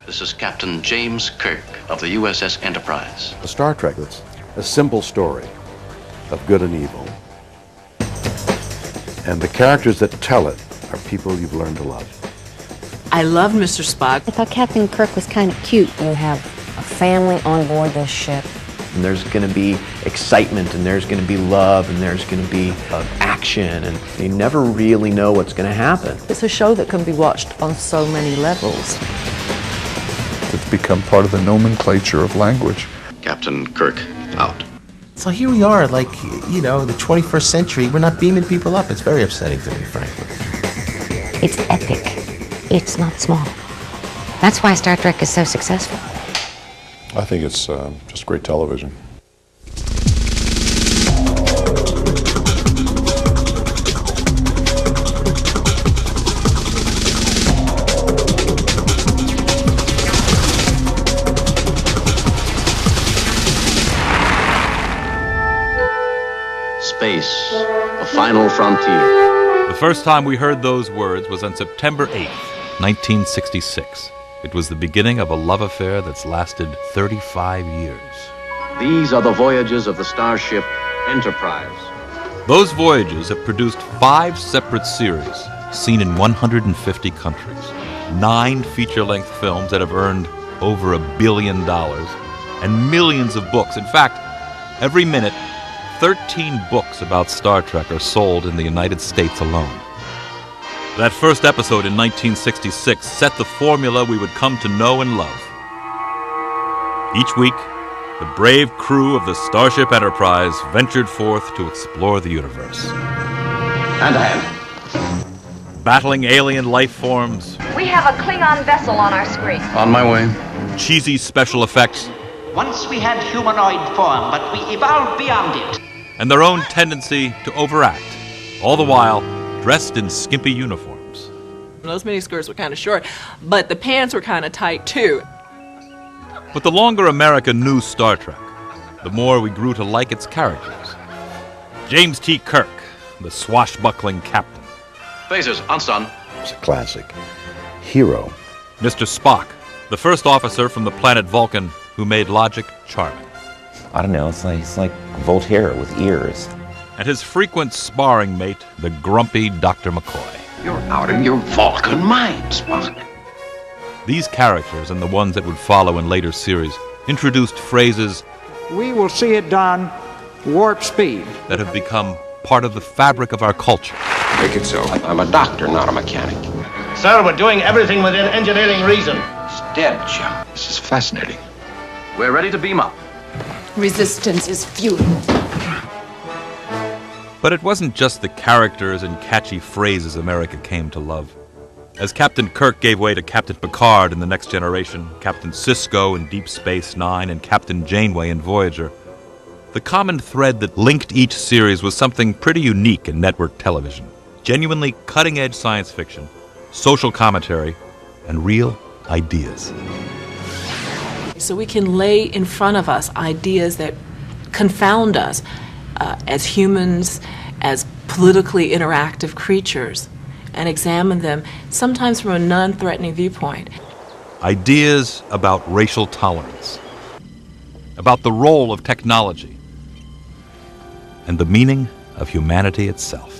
This is Captain James Kirk of the USS Enterprise. A Star Trek that's a simple story of good and evil. And the characters that tell it are people you've learned to love. I loved Mr. Spock. I thought Captain Kirk was kind of cute. You have a family on board this ship. And there's going to be excitement, and there's going to be love, and there's going to be action, and you never really know what's going to happen. It's a show that can be watched on so many levels. It's become part of the nomenclature of language. Captain Kirk, out. So here we are, like, you know, the 21st century. We're not beaming people up. It's very upsetting to me, frankly. It's epic. It's not small. That's why Star Trek is so successful. I think it's just great television. Space, the final frontier. The first time we heard those words was on September 8th, 1966. It was the beginning of a love affair that's lasted 35 years. These are the voyages of the starship Enterprise. Those voyages have produced 5 separate series, seen in 150 countries, 9 feature-length films that have earned over $1 billion, and millions of books. In fact, every minute, 13 books about Star Trek are sold in the United States alone. That first episode in 1966 set the formula we would come to know and love. Each week, the brave crew of the Starship Enterprise ventured forth to explore the universe. Hand to hand. Battling alien life forms. We have a Klingon vessel on our screen. On my way. Cheesy special effects. Once we had humanoid form, but we evolved beyond it. And their own tendency to overact, all the while dressed in skimpy uniforms. Those miniskirts were kind of short, but the pants were kind of tight too. But the longer America knew Star Trek, the more we grew to like its characters. James T. Kirk, the swashbuckling captain. Phasers, on stun. It's a classic. Hero. Mr. Spock, the first officer from the planet Vulcan who made logic charming. I don't know, it's like Voltaire with ears. And his frequent sparring mate, the grumpy Dr. McCoy. You're out of your Vulcan mind, Spock. These characters, and the ones that would follow in later series, introduced phrases "We will see it done, warp speed," that have become part of the fabric of our culture. Make it so. I'm a doctor, not a mechanic. Sir, we're doing everything within engineering reason. It's dead, Jim. This is fascinating. We're ready to beam up. Resistance is futile. But it wasn't just the characters and catchy phrases America came to love. As Captain Kirk gave way to Captain Picard in The Next Generation, Captain Sisko in Deep Space Nine, and Captain Janeway in Voyager, the common thread that linked each series was something pretty unique in network television. Genuinely cutting-edge science fiction, social commentary, and real ideas. So we can lay in front of us ideas that confound us as humans, as politically interactive creatures, and examine them sometimes from a non-threatening viewpoint. Ideas about racial tolerance, about the role of technology, and the meaning of humanity itself.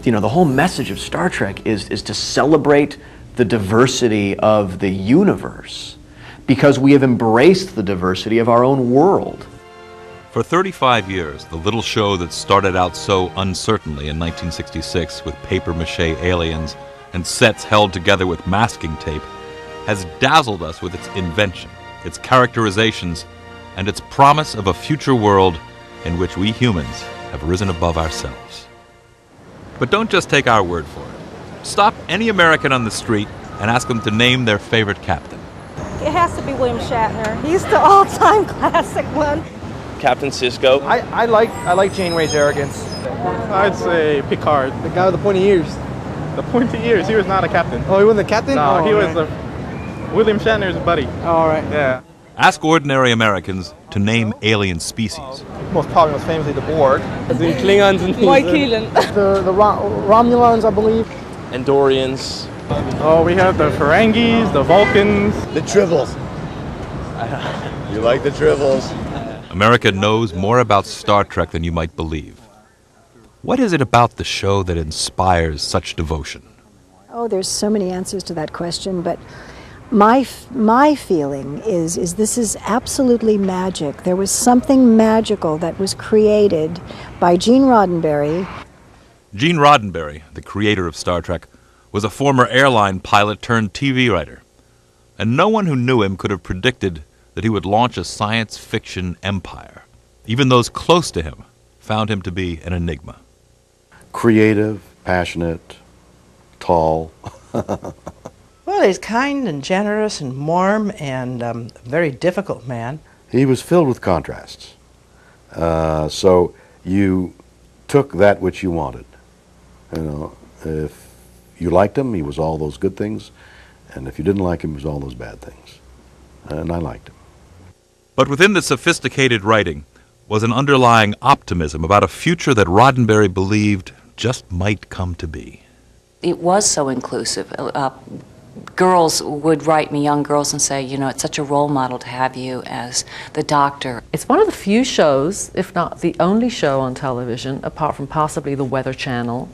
You know, the whole message of Star Trek is to celebrate the diversity of the universe, because we have embraced the diversity of our own world. For 35 years, the little show that started out so uncertainly in 1966 with papier-mâché aliens and sets held together with masking tape has dazzled us with its invention, its characterizations, and its promise of a future world in which we humans have risen above ourselves. But don't just take our word for it. Stop any American on the street and ask them to name their favorite captain. It has to be William Shatner. He's the all-time classic one. Captain Sisko. I like Janeway's arrogance. I'd say Picard. The guy with the pointy ears. The pointy ears. He was not a captain. Oh, he wasn't the captain? No, he was William Shatner's buddy. Oh, all right. Yeah. Ask ordinary Americans to name alien species. Most famously the Borg. The Klingons and White Keelan. The Romulans, I believe. Andorians. Oh, we have the Ferengis, the Vulcans. The Tribbles. You like the Tribbles? America knows more about Star Trek than you might believe. What is it about the show that inspires such devotion? Oh, there's so many answers to that question, but my feeling is this is absolutely magic. There was something magical that was created by Gene Roddenberry. Gene Roddenberry, the creator of Star Trek, was a former airline pilot turned TV writer. And no one who knew him could have predicted that he would launch a science fiction empire. Even those close to him found him to be an enigma. Creative, passionate, tall. Well, he's kind and generous and warm and a very difficult man. He was filled with contrasts. So you took that which you wanted. You know, if you liked him, he was all those good things. And if you didn't like him, he was all those bad things. And I liked him. But within the sophisticated writing was an underlying optimism about a future that Roddenberry believed just might come to be. It was so inclusive. Girls would write me, young girls, and say, you know, it's such a role model to have you as the doctor. It's one of the few shows, if not the only show on television, apart from possibly the Weather Channel,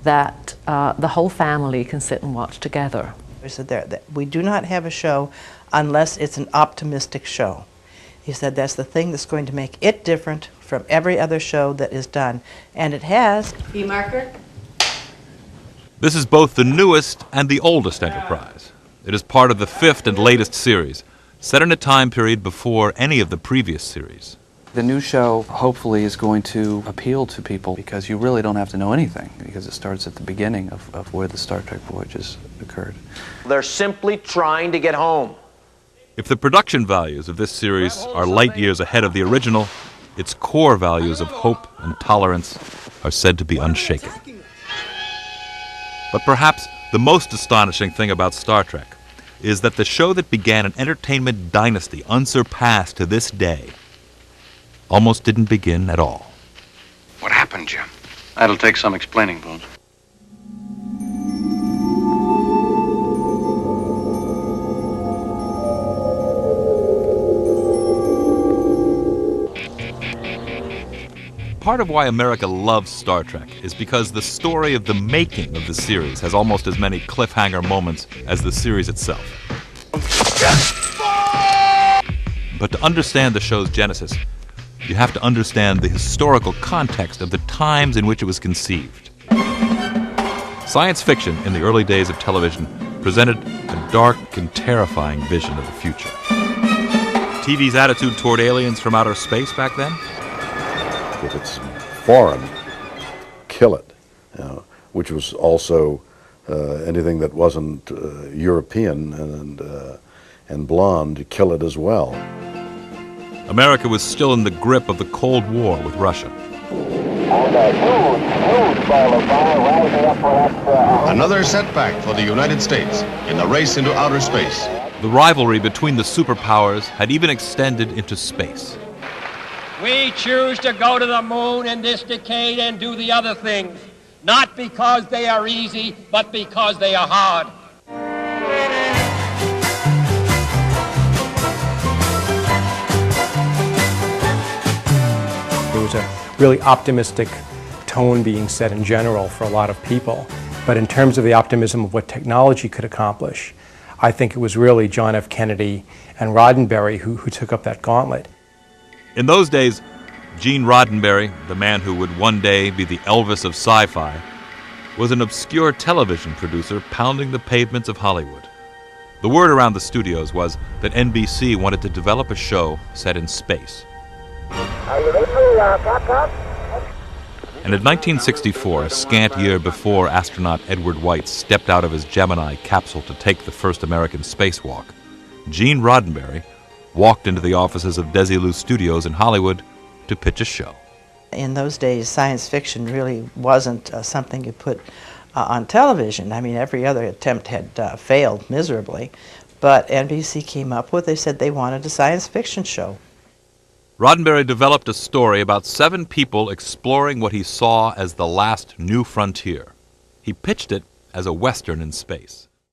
that the whole family can sit and watch together. He said that we do not have a show unless it's an optimistic show. He said that's the thing that's going to make it different from every other show that is done. And it has. B-marker? This is both the newest and the oldest Enterprise. It is part of the 5th and latest series, set in a time period before any of the previous series. The new show hopefully is going to appeal to people because you really don't have to know anything, because it starts at the beginning of where the Star Trek Voyages occurred. They're simply trying to get home. If the production values of this series are light years ahead of the original, its core values of hope and tolerance are said to be unshaken. But perhaps the most astonishing thing about Star Trek is that the show that began an entertainment dynasty unsurpassed to this day almost didn't begin at all. What happened, Jim? That'll take some explaining, Bones. Part of why America loves Star Trek is because the story of the making of the series has almost as many cliffhanger moments as the series itself. But to understand the show's genesis, you have to understand the historical context of the times in which it was conceived. Science fiction in the early days of television presented a dark and terrifying vision of the future. TV's attitude toward aliens from outer space back then? If it's foreign, kill it, you know, which was also anything that wasn't European and blonde, kill it as well. America was still in the grip of the Cold War with Russia. Another setback for the United States in the race into outer space. The rivalry between the superpowers had even extended into space. We choose to go to the moon in this decade and do the other things, not because they are easy, but because they are hard. There was a really optimistic tone being set in general for a lot of people. But in terms of the optimism of what technology could accomplish, I think it was really John F. Kennedy and Roddenberry who took up that gauntlet. In those days, Gene Roddenberry, the man who would one day be the Elvis of sci-fi, was an obscure television producer pounding the pavements of Hollywood. The word around the studios was that NBC wanted to develop a show set in space. Are you ready for Capcom? And in 1964, a scant year before astronaut Edward White stepped out of his Gemini capsule to take the first American spacewalk, Gene Roddenberry walked into the offices of Desilu Studios in Hollywood to pitch a show. In those days, science fiction really wasn't something you put on television. I mean, every other attempt had failed miserably. But NBC came up with, they said they wanted a science fiction show. Roddenberry developed a story about 7 people exploring what he saw as the last new frontier. He pitched it as a Western in space.